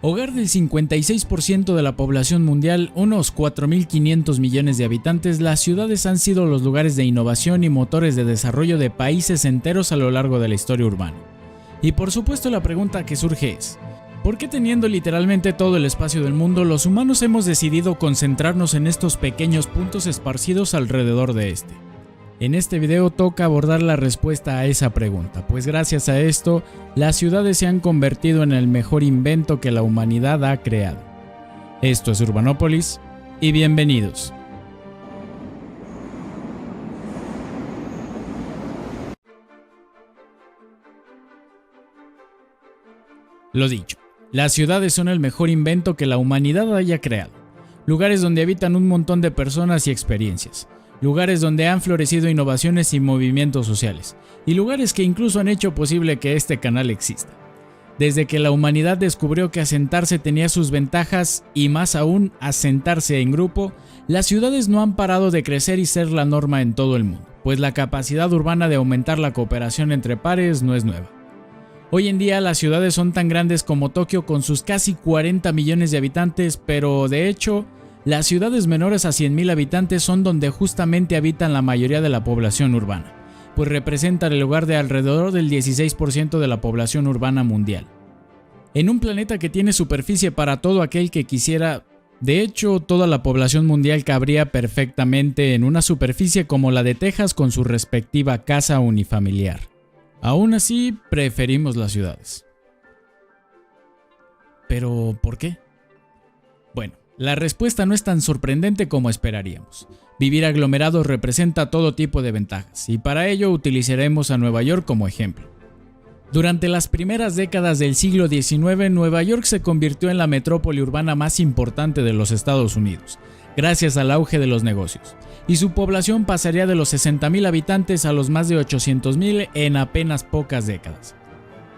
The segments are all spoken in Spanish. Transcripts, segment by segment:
Hogar del 56% de la población mundial, unos 4.500 millones de habitantes, las ciudades han sido los lugares de innovación y motores de desarrollo de países enteros a lo largo de la historia urbana. Y por supuesto la pregunta que surge es, ¿por qué teniendo literalmente todo el espacio del mundo, los humanos hemos decidido concentrarnos en estos pequeños puntos esparcidos alrededor de este? En este video toca abordar la respuesta a esa pregunta, pues gracias a esto, las ciudades se han convertido en el mejor invento que la humanidad ha creado. Esto es Urbanopolis, y bienvenidos. Lo dicho, las ciudades son el mejor invento que la humanidad haya creado. Lugares donde habitan un montón de personas y experiencias. Lugares donde han florecido innovaciones y movimientos sociales, y lugares que incluso han hecho posible que este canal exista. Desde que la humanidad descubrió que asentarse tenía sus ventajas, y más aún asentarse en grupo, las ciudades no han parado de crecer y ser la norma en todo el mundo, pues la capacidad urbana de aumentar la cooperación entre pares no es nueva. Hoy en día las ciudades son tan grandes como Tokio con sus casi 40 millones de habitantes, pero de hecho, las ciudades menores a 100.000 habitantes son donde justamente habitan la mayoría de la población urbana, pues representan el hogar de alrededor del 16% de la población urbana mundial. En un planeta que tiene superficie para todo aquel que quisiera, de hecho toda la población mundial cabría perfectamente en una superficie como la de Texas con su respectiva casa unifamiliar. Aún así, preferimos las ciudades. ¿Pero por qué? Bueno, la respuesta no es tan sorprendente como esperaríamos. Vivir aglomerados representa todo tipo de ventajas, y para ello utilizaremos a Nueva York como ejemplo. Durante las primeras décadas del siglo XIX, Nueva York se convirtió en la metrópoli urbana más importante de los Estados Unidos, gracias al auge de los negocios, y su población pasaría de los 60.000 habitantes a los más de 800.000 en apenas pocas décadas.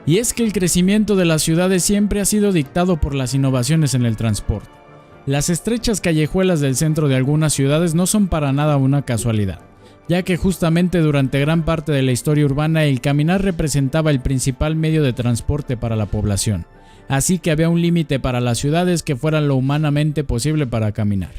Y es que el crecimiento de las ciudades siempre ha sido dictado por las innovaciones en el transporte. Las estrechas callejuelas del centro de algunas ciudades no son para nada una casualidad, ya que justamente durante gran parte de la historia urbana el caminar representaba el principal medio de transporte para la población, así que había un límite para las ciudades que fueran lo humanamente posible para caminar.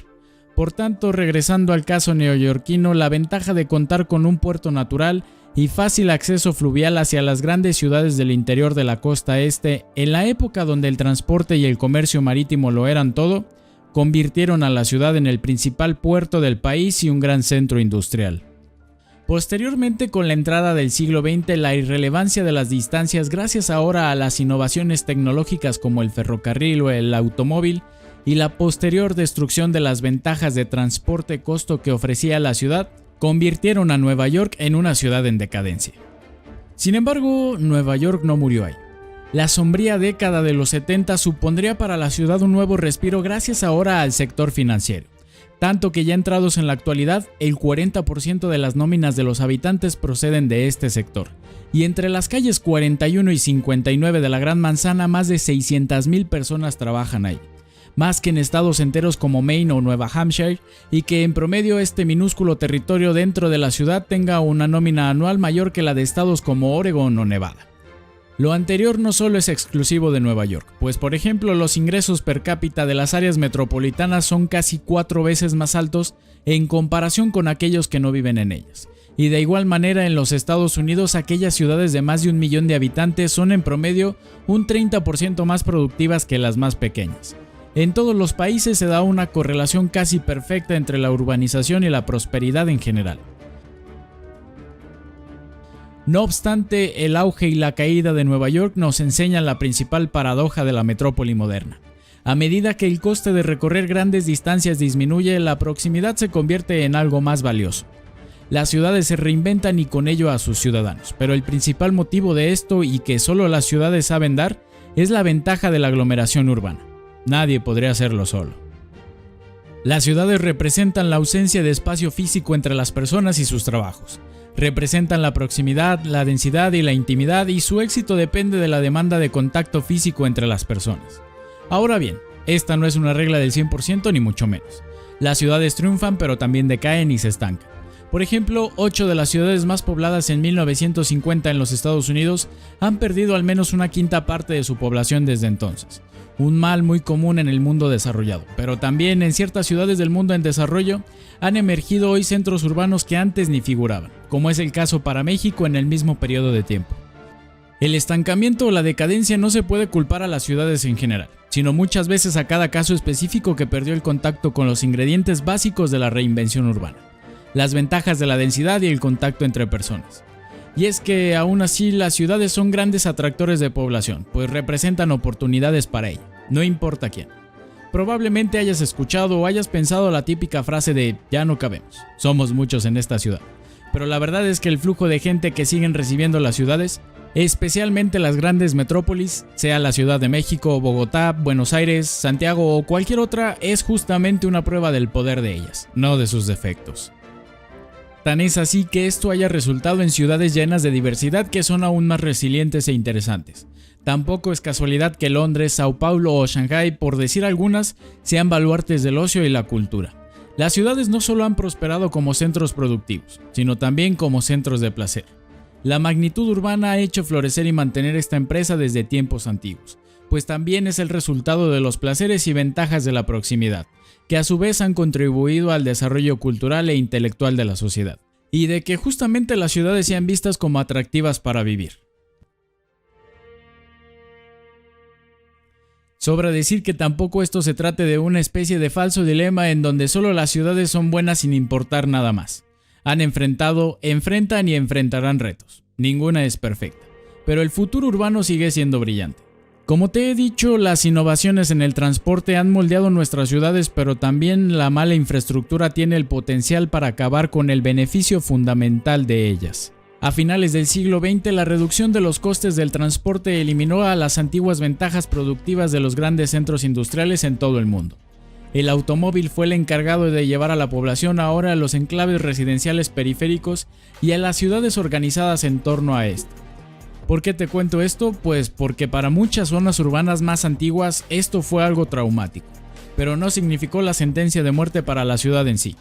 Por tanto, regresando al caso neoyorquino, la ventaja de contar con un puerto natural y fácil acceso fluvial hacia las grandes ciudades del interior de la costa este, en la época donde el transporte y el comercio marítimo lo eran todo, convirtieron a la ciudad en el principal puerto del país y un gran centro industrial. Posteriormente, con la entrada del siglo XX, la irrelevancia de las distancias gracias ahora a las innovaciones tecnológicas como el ferrocarril o el automóvil y la posterior destrucción de las ventajas de transporte costo que ofrecía la ciudad, convirtieron a Nueva York en una ciudad en decadencia. Sin embargo, Nueva York no murió ahí. La sombría década de los 70 supondría para la ciudad un nuevo respiro gracias ahora al sector financiero, tanto que ya entrados en la actualidad, el 40% de las nóminas de los habitantes proceden de este sector, y entre las calles 41 y 59 de la Gran Manzana más de 600.000 personas trabajan ahí, más que en estados enteros como Maine o Nueva Hampshire, y que en promedio este minúsculo territorio dentro de la ciudad tenga una nómina anual mayor que la de estados como Oregon o Nevada. Lo anterior no solo es exclusivo de Nueva York, pues por ejemplo los ingresos per cápita de las áreas metropolitanas son casi 4 veces más altos en comparación con aquellos que no viven en ellas. Y de igual manera en los Estados Unidos aquellas ciudades de más de 1 millón de habitantes son en promedio un 30% más productivas que las más pequeñas. En todos los países se da una correlación casi perfecta entre la urbanización y la prosperidad en general. No obstante, el auge y la caída de Nueva York nos enseñan la principal paradoja de la metrópoli moderna. A medida que el coste de recorrer grandes distancias disminuye, la proximidad se convierte en algo más valioso. Las ciudades se reinventan y con ello a sus ciudadanos, pero el principal motivo de esto y que solo las ciudades saben dar es la ventaja de la aglomeración urbana. Nadie podría hacerlo solo. Las ciudades representan la ausencia de espacio físico entre las personas y sus trabajos. Representan la proximidad, la densidad y la intimidad, y su éxito depende de la demanda de contacto físico entre las personas. Ahora bien, esta no es una regla del 100% ni mucho menos. Las ciudades triunfan pero también decaen y se estancan. Por ejemplo, 8 de las ciudades más pobladas en 1950 en los Estados Unidos han perdido al menos una quinta parte de su población desde entonces. Un mal muy común en el mundo desarrollado, pero también en ciertas ciudades del mundo en desarrollo han emergido hoy centros urbanos que antes ni figuraban, como es el caso para México en el mismo periodo de tiempo. El estancamiento o la decadencia no se puede culpar a las ciudades en general, sino muchas veces a cada caso específico que perdió el contacto con los ingredientes básicos de la reinvención urbana, las ventajas de la densidad y el contacto entre personas. Y es que aún así las ciudades son grandes atractores de población, pues representan oportunidades para ella, no importa quién. Probablemente hayas escuchado o hayas pensado la típica frase de "ya no cabemos, somos muchos en esta ciudad". Pero la verdad es que el flujo de gente que siguen recibiendo las ciudades, especialmente las grandes metrópolis, sea la Ciudad de México, Bogotá, Buenos Aires, Santiago o cualquier otra, es justamente una prueba del poder de ellas, no de sus defectos. Tan es así que esto haya resultado en ciudades llenas de diversidad que son aún más resilientes e interesantes. Tampoco es casualidad que Londres, Sao Paulo o Shanghái, por decir algunas, sean baluartes del ocio y la cultura. Las ciudades no solo han prosperado como centros productivos, sino también como centros de placer. La magnitud urbana ha hecho florecer y mantener esta empresa desde tiempos antiguos, pues también es el resultado de los placeres y ventajas de la proximidad, que a su vez han contribuido al desarrollo cultural e intelectual de la sociedad, y de que justamente las ciudades sean vistas como atractivas para vivir. Sobra decir que tampoco esto se trate de una especie de falso dilema en donde solo las ciudades son buenas sin importar nada más. Han enfrentado, enfrentan y enfrentarán retos. Ninguna es perfecta, pero el futuro urbano sigue siendo brillante. Como te he dicho, las innovaciones en el transporte han moldeado nuestras ciudades, pero también la mala infraestructura tiene el potencial para acabar con el beneficio fundamental de ellas. A finales del siglo XX, la reducción de los costes del transporte eliminó a las antiguas ventajas productivas de los grandes centros industriales en todo el mundo. El automóvil fue el encargado de llevar a la población ahora a los enclaves residenciales periféricos y a las ciudades organizadas en torno a esto. ¿Por qué te cuento esto? Pues porque para muchas zonas urbanas más antiguas esto fue algo traumático, pero no significó la sentencia de muerte para la ciudad en sí.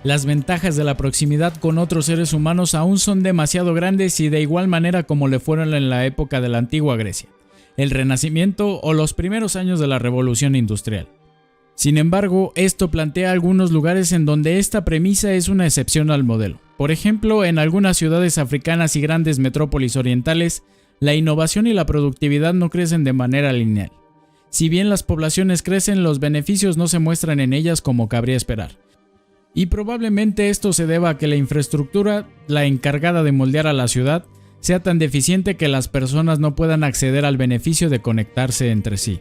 Las ventajas de la proximidad con otros seres humanos aún son demasiado grandes y de igual manera como le fueron en la época de la antigua Grecia, el Renacimiento o los primeros años de la Revolución Industrial. Sin embargo, esto plantea algunos lugares en donde esta premisa es una excepción al modelo. Por ejemplo, en algunas ciudades africanas y grandes metrópolis orientales, la innovación y la productividad no crecen de manera lineal. Si bien las poblaciones crecen, los beneficios no se muestran en ellas como cabría esperar. Y probablemente esto se deba a que la infraestructura, la encargada de moldear a la ciudad, sea tan deficiente que las personas no puedan acceder al beneficio de conectarse entre sí.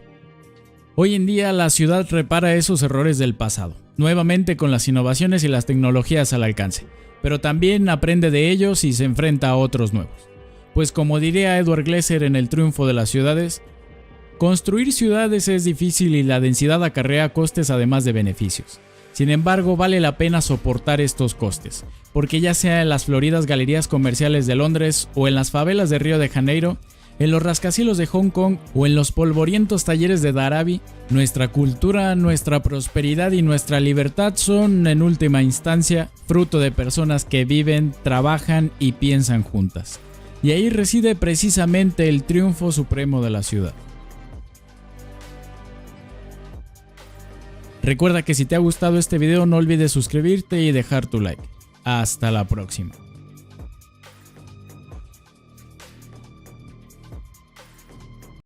Hoy en día la ciudad repara esos errores del pasado, nuevamente con las innovaciones y las tecnologías al alcance, pero también aprende de ellos y se enfrenta a otros nuevos. Pues como diría Edward Glaeser en El triunfo de las ciudades, construir ciudades es difícil y la densidad acarrea costes además de beneficios. Sin embargo, vale la pena soportar estos costes, porque ya sea en las floridas galerías comerciales de Londres o en las favelas de Río de Janeiro, en los rascacielos de Hong Kong o en los polvorientos talleres de Dharavi, nuestra cultura, nuestra prosperidad y nuestra libertad son, en última instancia, fruto de personas que viven, trabajan y piensan juntas. Y ahí reside precisamente el triunfo supremo de la ciudad. Recuerda que si te ha gustado este video no olvides suscribirte y dejar tu like. Hasta la próxima.